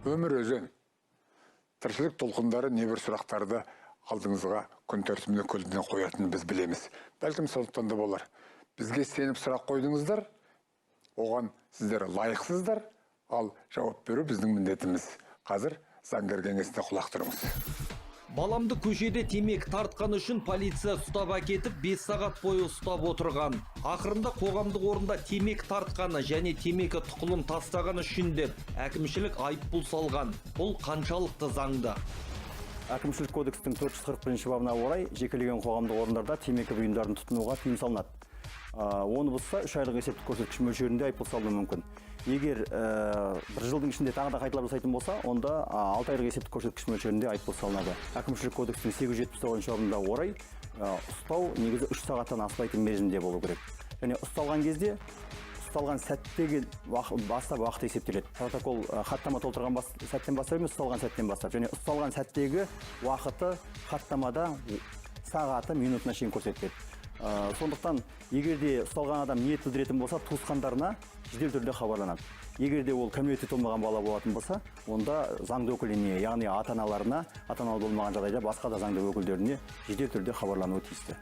Өмір өзен. Тіршілік толқындары небір сұрақтарды алдыңызға күн тәртібіне көлденең қоятынын біз білеміз. Бәлкім сондықтан да болар. Бізге сеніп сұрақ қойдыңыздар, оған сіздер лайықсыздар, ал жауап беру біздің міндетіміз. Қазір заңгер кеңесіне құлақ тұрыңыз. Баламды көшеде темек тартқан үшін полиция ұстап әкетіп 5 сағат бойы ұстап отырған. Ақырында қоғамдық орында темек тартқаны және темекі тұқылын тастаған үшін деп әкімшілік айыппұл салған. Бұл қаншалықты заңды? Әкімшілік кодекстің 441 бабына орай жекелеген қоғамдық орындарда темекі бұйымдарын тұтынуға тыйым салынады. Оны бұзса 3 айлық есептік көрсеткіш мөлшерінде айыппұл салуы мүмкін. Егер бір жылдың ішінде тағы да қайталап жасайтын болса, онда 6 айлық есептік көрсеткіш мөлшерінде айыппұл салынады. Әкімшілік кодекстің 879 бабына орай ұстау негізі 3 сағаттан аспайтын мерзімде болу керек. Және ұсталған кезде ұсталған сәттегі бастап уақыт есептеледі. Протокол хаттама толтырған сәттен бастап емес, ұсталған сәттен бастап. Және ұсталған сәттегі уақыты хаттамада сағаты минутына шейін көрсетіледі. Сондықтан, егер де ұсталған адам ниет білдіретін болса, туысқандарына жедел түрде хабарланады. Егер де ол кәмелетке толмаған бала болатын болса, онда заңды өкіліне, яғни ата-аналарына, ата-ана болмаған жағдайда басқа да заңды өкілдеріне жедел түрде хабарлануы тиісті.